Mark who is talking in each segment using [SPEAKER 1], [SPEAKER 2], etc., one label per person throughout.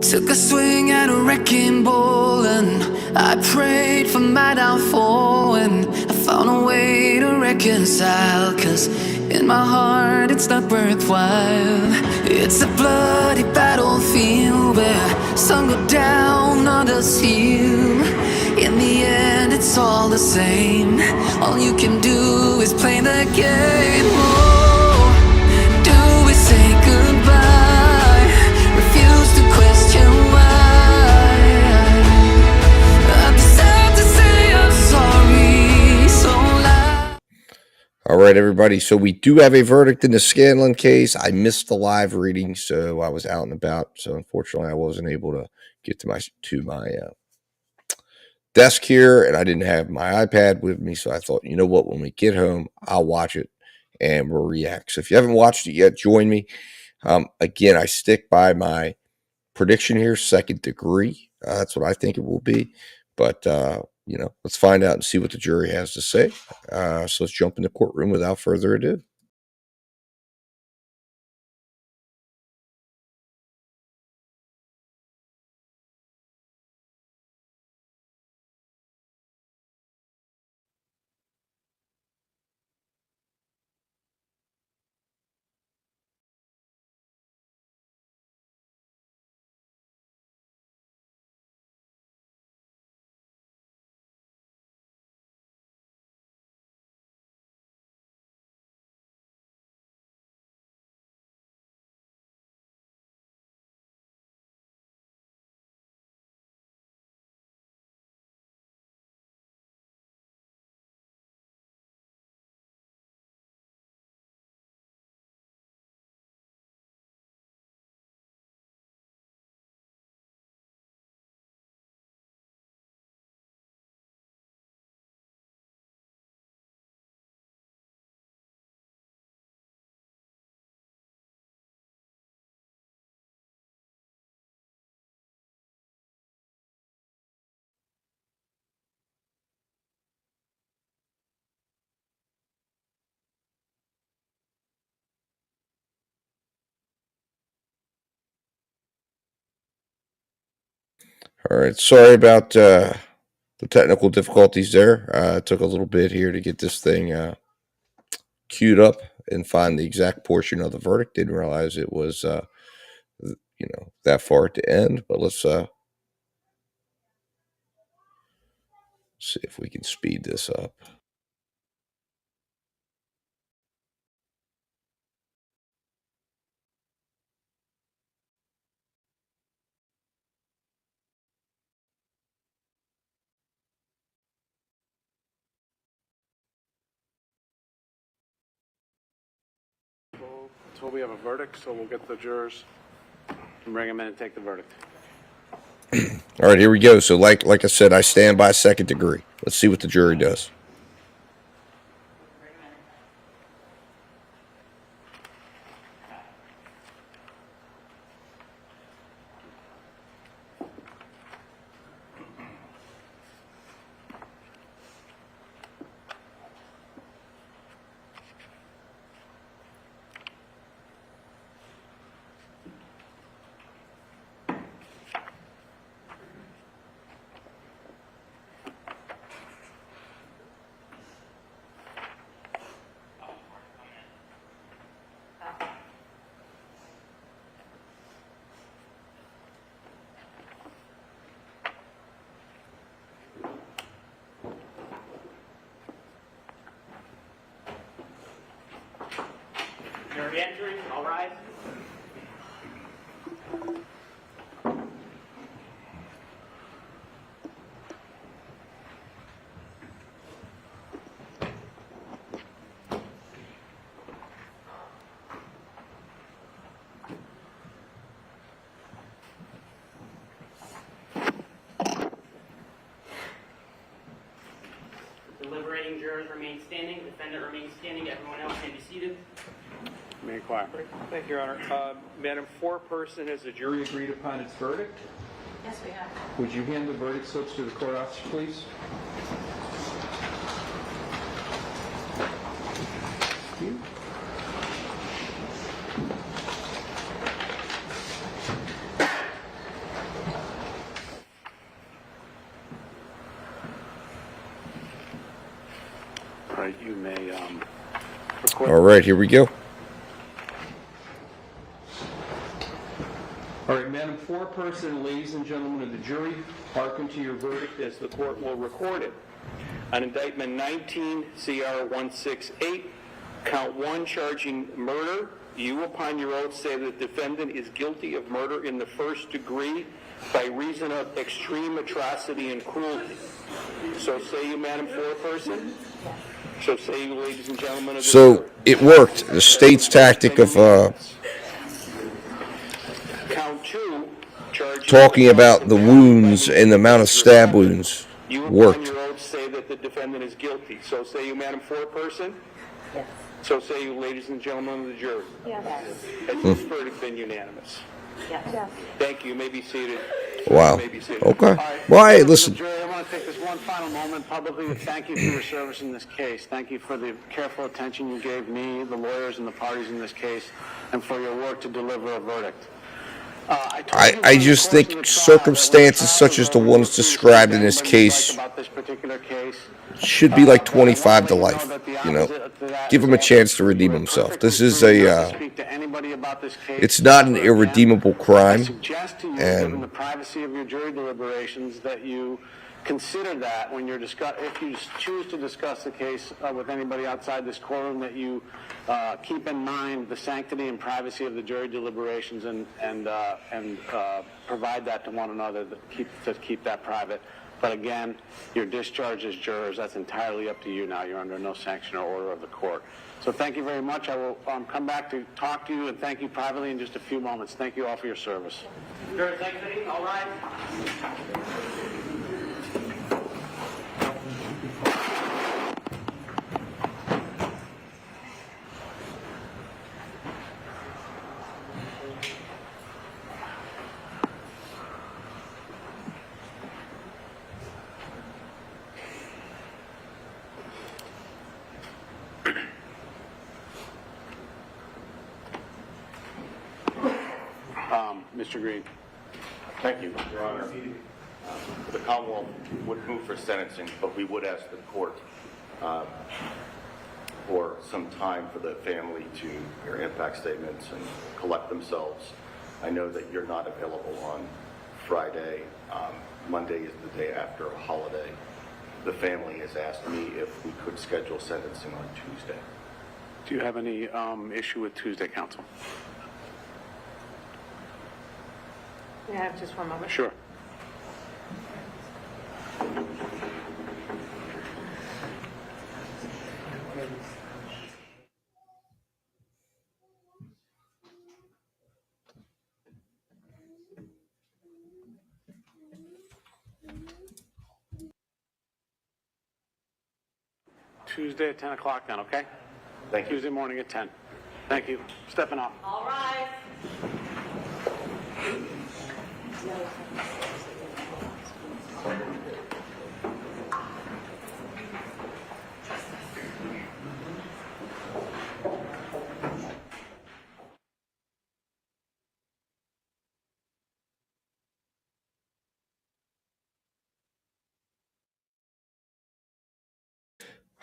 [SPEAKER 1] Took a swing at a wrecking ball and I prayed for my downfall, and I found a way to reconcile, 'cause in my heart it's not worthwhile. It's a bloody battlefield where some go down, others heal. In the end it's all the same. All you can do is play the game. Oh, do we say goodbye? Refuse to question why. I deserve to say I'm sorry so loud.
[SPEAKER 2] All right, everybody. So we do have a verdict in the Scanlon case. I missed the live reading, so I was out and about. So unfortunately, I wasn't able to get to my desk here, and I didn't have my iPad with me. So I thought, you know what? When we get home, I'll watch it and we'll react. So if you haven't watched it yet, join me. Again, I stick by my prediction here, second degree. That's what I think it will be. But let's find out and see what the jury has to say. So let's jump in the courtroom without further ado. All right. Sorry about the technical difficulties there. It took a little bit here to get this thing queued up and find the exact portion of the verdict. Didn't realize it was, that far at the end. But let's see if we can speed this up.
[SPEAKER 3] Until we have a verdict, so we'll get the jurors and bring them in and take the verdict.
[SPEAKER 2] All right, here we go. So like I said, I stand by second degree. Let's see what the jury does.
[SPEAKER 4] Jury entry, all rise. Deliberating jurors remain standing. Defendant remains standing. Everyone else may be seated.
[SPEAKER 3] Remain quiet.
[SPEAKER 5] Thank you, Your Honor. Madam, foreperson, has the jury agreed upon its verdict?
[SPEAKER 6] Yes, we have.
[SPEAKER 5] Would you hand the verdict slips to the court officer, please? Thank you.
[SPEAKER 2] right, here we go.
[SPEAKER 5] All right, Madam Foreperson, ladies and gentlemen of the jury, hearken to your verdict as the court will record it. On indictment 19 CR 168, count 1 charging murder, you upon your oath say that the defendant is guilty of murder in the first degree by reason of extreme atrocity and cruelty. So say you, Madam Foreperson? So say you, ladies and gentlemen of the
[SPEAKER 2] So
[SPEAKER 5] jury.
[SPEAKER 2] it worked. The state's tactic of
[SPEAKER 5] Count 2, charging
[SPEAKER 2] talking about the wounds and the amount of stab wounds
[SPEAKER 5] you upon
[SPEAKER 2] worked.
[SPEAKER 5] your oath say that the defendant is guilty. So say you, Madam Foreperson? Yes. So say you, ladies and gentlemen of the jury.
[SPEAKER 6] Yes.
[SPEAKER 5] Has this verdict been unanimous?
[SPEAKER 6] Yes.
[SPEAKER 5] Thank you. You may be seated.
[SPEAKER 2] Wow.
[SPEAKER 5] You may be seated.
[SPEAKER 2] Okay.
[SPEAKER 3] All right.
[SPEAKER 2] Well, hey,
[SPEAKER 3] Members of
[SPEAKER 2] listen.
[SPEAKER 3] the jury, I want to take this one final moment publicly to thank you for your service in this case. Thank you for the careful attention you gave me, the lawyers, and the parties in this case, and for your work to deliver a verdict.
[SPEAKER 2] I just think circumstances such as the ones described in this case should be like 25 to life. You know, give him a chance to redeem himself. This is it's not an irredeemable crime.
[SPEAKER 3] And in the privacy of your jury deliberations, that you consider that when you're if you choose to discuss the case with anybody outside this courtroom, that you keep in mind the sanctity and privacy of the jury deliberations and provide that to one another to keep that private. But again, your discharge as jurors, that's entirely up to you now. You're under no sanction or order of the court. So thank you very much. I will come back to talk to you and thank you privately in just a few moments. Thank you all for your service.
[SPEAKER 4] Jurors exiting, all right.
[SPEAKER 3] Mr. Green.
[SPEAKER 7] Thank you, Your Honor. The Commonwealth would move for sentencing, but we would ask the court for some time for the family to hear impact statements and collect themselves. I know that you're not available on Friday. Monday is the day after a holiday. The family has asked me if we could schedule sentencing on Tuesday.
[SPEAKER 3] Do you have any issue with Tuesday, counsel?
[SPEAKER 6] May I have just one moment?
[SPEAKER 3] Sure. Tuesday at 10 o'clock then, okay?
[SPEAKER 7] Thank you.
[SPEAKER 3] Tuesday morning at 10. Thank you. Stepping up.
[SPEAKER 6] All right.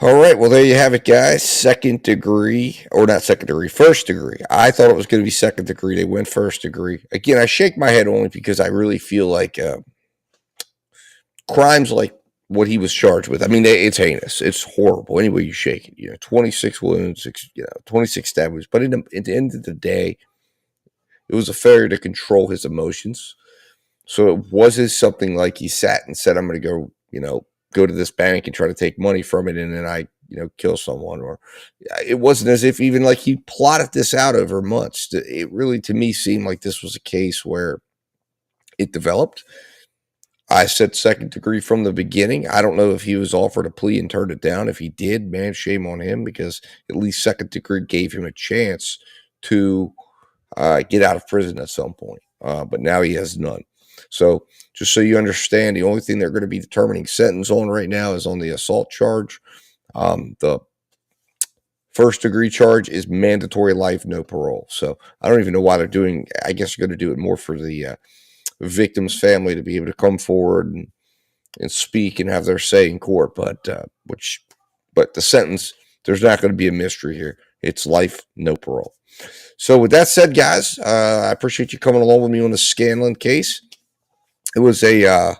[SPEAKER 2] All right, well, there you have it, guys. Second degree, or not second degree, first degree. I thought it was going to be second degree. They went first degree. Again, I shake my head only because I really feel like crimes like what he was charged with. I mean, it's heinous. It's horrible. Any way you shake it, 26 wounds, 26 stab wounds. But at the end of the day, it was a failure to control his emotions. So it wasn't something like he sat and said, "I'm going to go to this bank and try to take money from it, and then I, kill someone." Or it wasn't as if even like he plotted this out over months. It really, to me, seemed like this was a case where it developed. I said second degree from the beginning. I don't know if he was offered a plea and turned it down. If he did, man, shame on him, because at least second degree gave him a chance to get out of prison at some point. But now he has none. So just so you understand, the only thing they're going to be determining sentence on right now is on the assault charge. The first degree charge is mandatory life, no parole. So I don't even know why they're doing. I guess they're going to do it more for the victim's family to be able to come forward and speak and have their say in court. But the sentence, there's not going to be a mystery here. It's life, no parole. So with that said, guys, I appreciate you coming along with me on the Scanlon case. It was a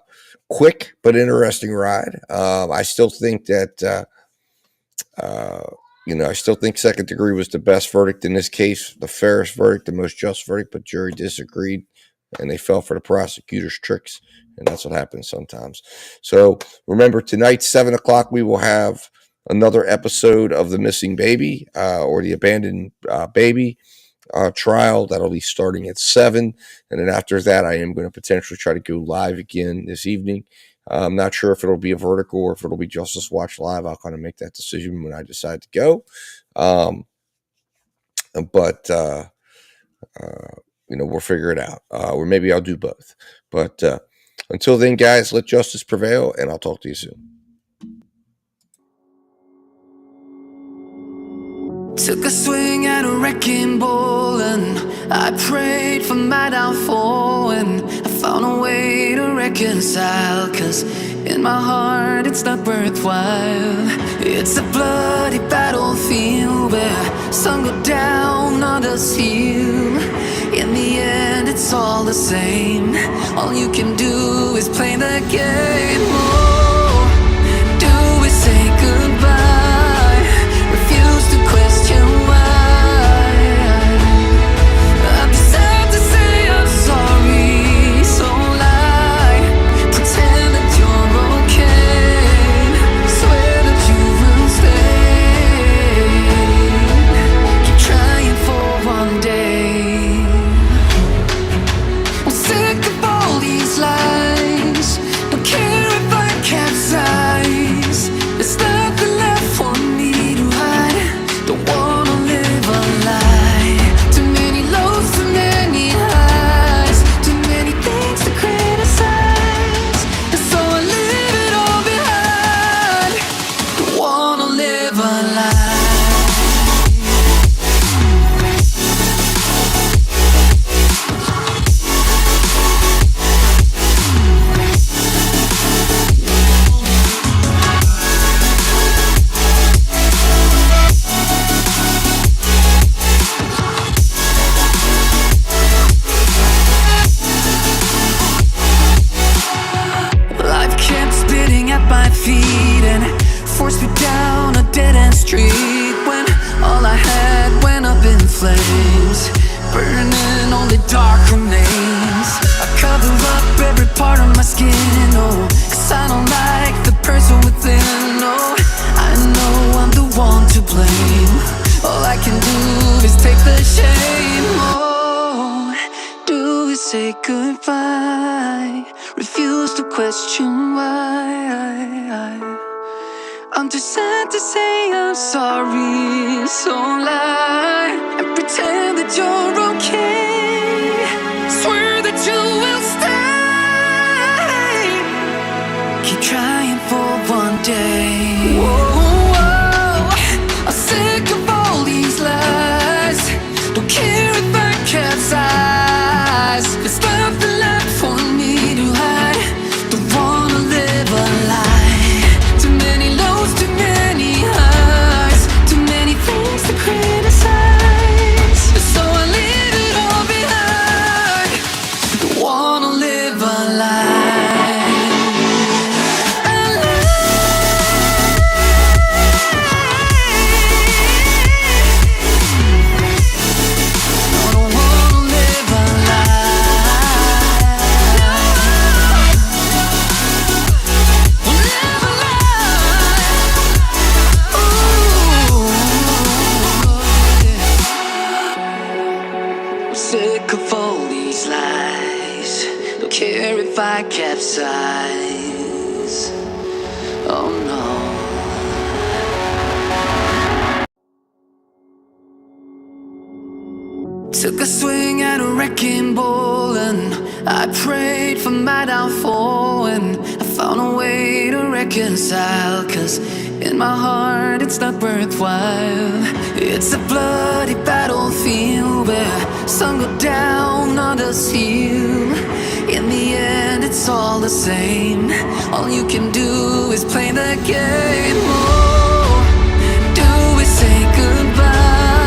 [SPEAKER 2] quick but interesting ride. I still think that, I still think second degree was the best verdict in this case, the fairest verdict, the most just verdict, but jury disagreed and they fell for the prosecutor's tricks. And that's what happens sometimes. So remember, tonight, 7 o'clock, we will have another episode of the missing baby or the abandoned baby trial. That'll be starting at 7. And then after that, I am going to potentially try to go live again this evening. I'm not sure if it'll be a vertical or if it'll be Justice Watch Live. I'll kind of make that decision when I decide to go. We'll figure it out. Or maybe I'll do both. But until then, guys, let justice prevail, and I'll talk to you soon.
[SPEAKER 1] Took a swing at a wrecking ball and I prayed for my downfall, and I found a way to reconcile, 'cause in my heart it's not worthwhile. It's a bloody battlefield where some go down, others heal. In the end it's all the same. All you can do is play the game. Oh, do we say goodbye? Refuse to question why. I'm sad to say I'm sorry, so lie. Pretend that you're okay. Swear that you will stay. Keep trying for one day. I'm sick of all these lies. Don't care if I capsize. There's nothing left for me to hide. Don't wanna live a lie. Too many lows, too many highs. Too many things to criticize. And so I leave it all behind. Don't wanna live a lie. Life kept spitting at my feet and forced me down a dead-end street, when all I had went up in flames, burning only dark remains. I cover up every part of my skin, oh, 'cause I don't like the person within. Oh, I know I'm the one to blame. All I can do is take the shame. Oh, do we say goodbye? Refuse to question why. I'm too sad to say I'm sorry, so lie and pretend that you're okay. Swear that you will stay. Keep trying for one day. Whoa, I'm sick of all these lies. Don't care if I capsize. There's nothing left for me to hide. Don't wanna live a lie. Too many lows, too many highs. Too many things to criticize. So I leave it all behind. Don't wanna live a lie. Sick of all these lies. Don't care if I capsize. Oh no. Took a swing at a wrecking ball and I prayed for my downfall, and I found a way to reconcile, 'cause in my heart it's not worthwhile. It's a bloody battlefield where some go down, others heal. In the end it's all the same. All you can do is play the game. Oh, do we say goodbye?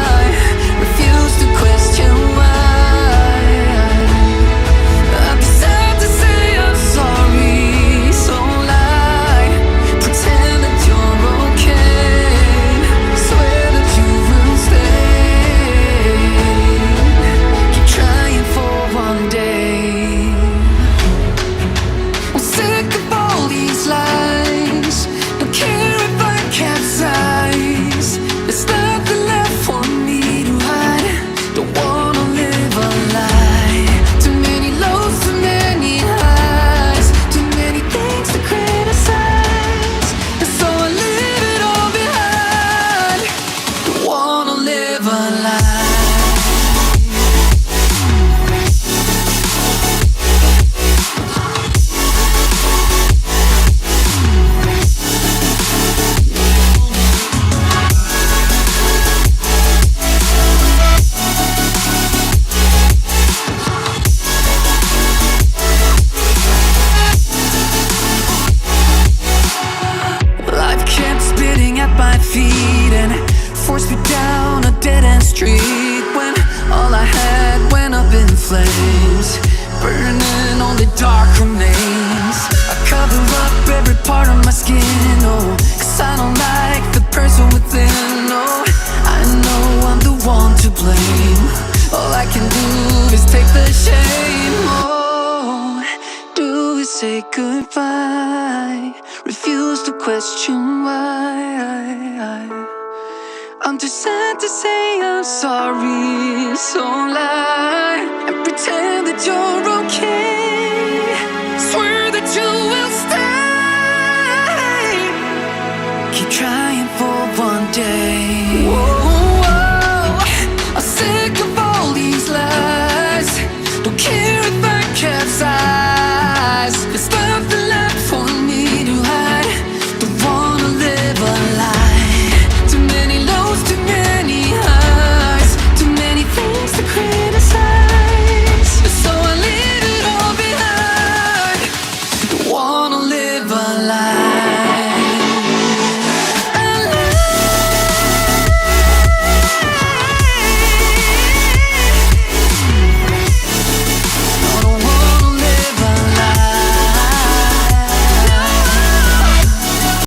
[SPEAKER 1] again, oh, 'cause I don't like the person within, oh. I know I'm the one to blame. All I can do is take the shame, oh. Do we say goodbye? Refuse to question why. I'm too sad to say I'm sorry, so lie and